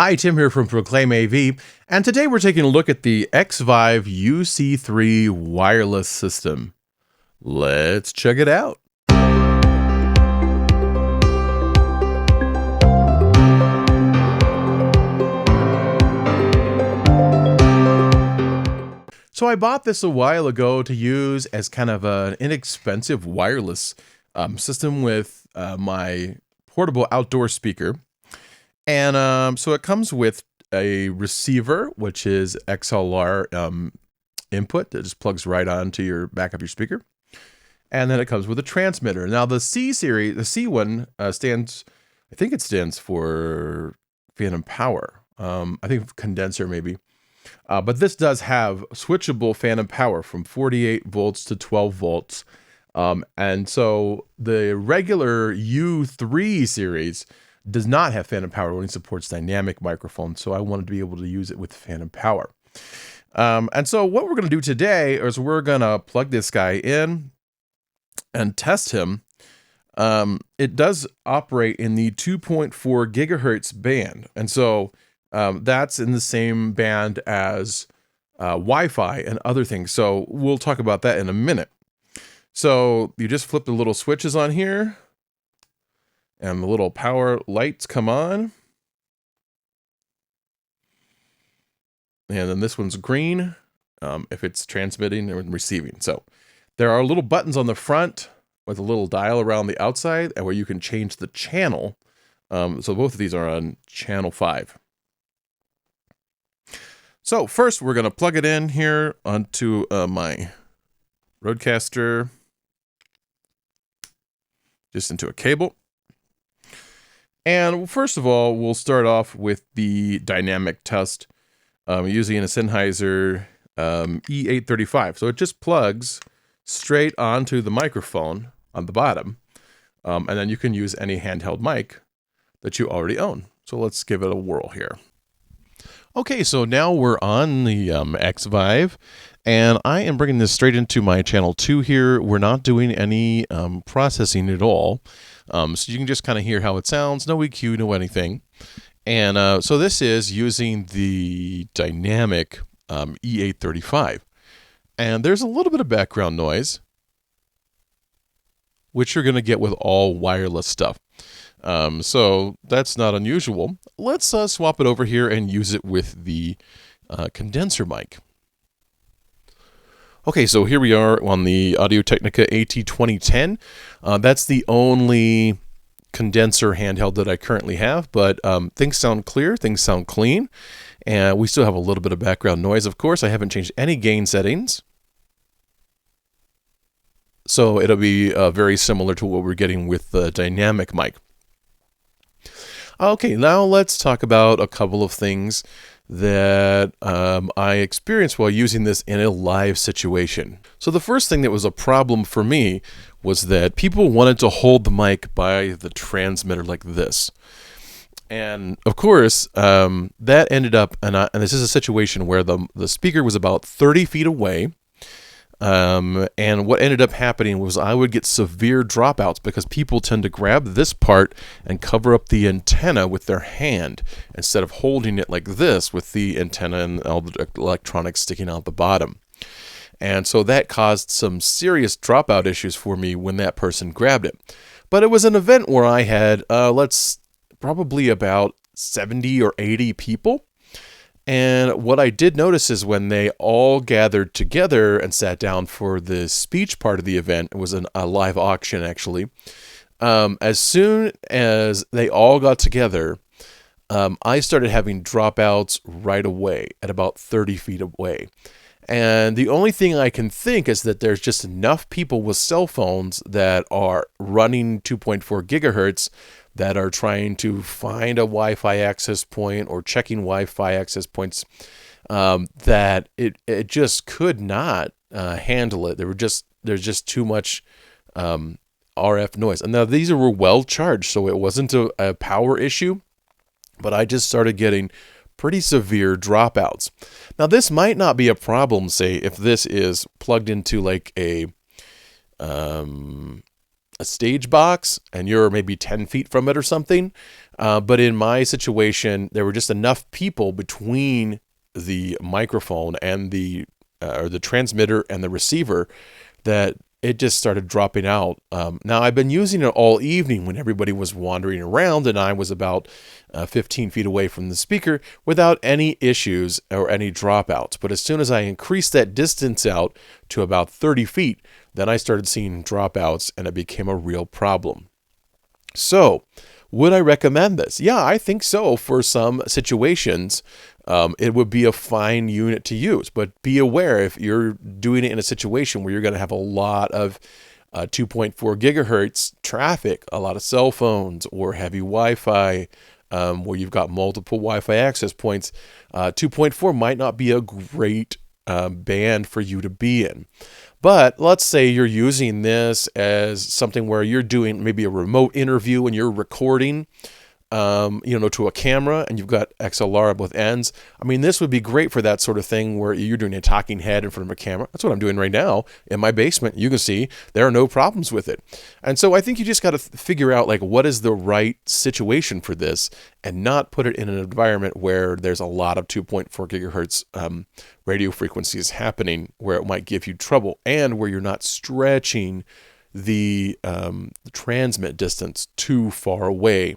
Hi, Tim here from Proclaim AV, and today we're taking a look at the XVive UC3 wireless system. Let's check it out. So I bought this a while ago to use as kind of an inexpensive wireless system with my portable outdoor speaker. And so it comes with a receiver, which is XLR input that just plugs right onto your back of your speaker. And then it comes with a transmitter. Now the C series, the C one stands, I think it stands for phantom power. I think condenser maybe. But this does have switchable phantom power from 48 volts to 12 volts. And so the regular U3 series does not have phantom power, only supports dynamic microphones. So I wanted to be able to use it with phantom power. And so what we're going to do today is we're going to plug this guy in and test him. It does operate in the 2.4 gigahertz band. And so that's in the same band as Wi-Fi and other things. So we'll talk about that in a minute. So you just flip the little switches on here, and the little power lights come on. And then this one's green if it's transmitting and receiving. So there are little buttons on the front with a little dial around the outside and where you can change the channel. So both of these are on channel 5. So first we're going to plug it in here onto my Rodecaster, just into a cable. And first of all, we'll start off with the dynamic test using a Sennheiser E835. So it just plugs straight onto the microphone on the bottom. And then you can use any handheld mic that you already own. So let's give it a whirl here. Okay, so now we're on the XVive, and I am bringing this straight into my channel 2 here. We're not doing any processing at all, so you can just kind of hear how it sounds, no EQ, no anything. And so this is using the dynamic E835, and there's a little bit of background noise, which you're going to get with all wireless stuff. So that's not unusual. Let's swap it over here and use it with the condenser mic. Okay, so here we are on the Audio-Technica AT2010. That's the only condenser handheld that I currently have, but things sound clear, things sound clean, and we still have a little bit of background noise, of course. I haven't changed any gain settings. So it'll be very similar to what we're getting with the dynamic mic. Okay, now let's talk about a couple of things that I experienced while using this in a live situation. So the first thing that was a problem for me was that people wanted to hold the mic by the transmitter like this. And of course, that ended up, and this is a situation where the speaker was about 30 feet away. And what ended up happening was I would get severe dropouts because people tend to grab this part and cover up the antenna with their hand instead of holding it like this with the antenna and all the electronics sticking out the bottom. And so that caused some serious dropout issues for me when that person grabbed it. But it was an event where I had, probably about 70 or 80 people. And what I did notice is when they all gathered together and sat down for the speech part of the event, it was a live auction actually, as soon as they all got together, I started having dropouts right away at about 30 feet away. And the only thing I can think is that there's just enough people with cell phones that are running 2.4 gigahertz that are trying to find a Wi-Fi access point or checking Wi-Fi access points, that it just could not handle it. There's just too much RF noise. And now these were well charged, so it wasn't a power issue, but I just started getting pretty severe dropouts. Now this might not be a problem, say, if this is plugged into like a a stage box and you're maybe 10 feet from it or something. But in my situation, there were just enough people between the microphone and or the transmitter and the receiver that it just started dropping out. Now, I've been using it all evening when everybody was wandering around and I was about 15 feet away from the speaker without any issues or any dropouts. But as soon as I increased that distance out to about 30 feet, then I started seeing dropouts and it became a real problem. So, would I recommend this? Yeah, I think so. For some situations, it would be a fine unit to use. But be aware, if you're doing it in a situation where you're going to have a lot of 2.4 gigahertz traffic, a lot of cell phones or heavy Wi-Fi, where you've got multiple Wi-Fi access points, 2.4 might not be a great band for you to be in. But let's say you're using this as something where you're doing maybe a remote interview and you're recording, to a camera and you've got XLR with ends. I mean, this would be great for that sort of thing where you're doing a talking head in front of a camera. That's what I'm doing right now in my basement. You can see there are no problems with it. And so I think you just got to figure out like what is the right situation for this and not put it in an environment where there's a lot of 2.4 gigahertz radio frequencies happening where it might give you trouble and where you're not stretching the transmit distance too far away.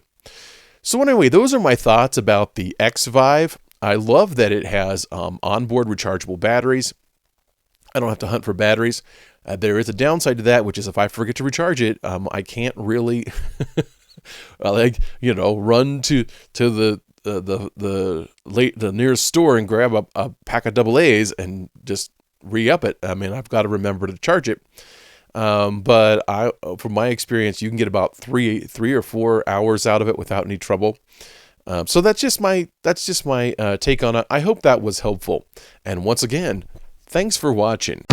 So anyway, those are my thoughts about the XVive. I love that it has onboard rechargeable batteries. I don't have to hunt for batteries. There is a downside to that, which is if I forget to recharge it, I can't really run to the nearest store and grab a pack of AA's and just re-up it. I mean, I've got to remember to charge it. But from my experience, you can get about 3 or 4 hours out of it without any trouble. So that's just my take on it. I hope that was helpful. And once again, thanks for watching.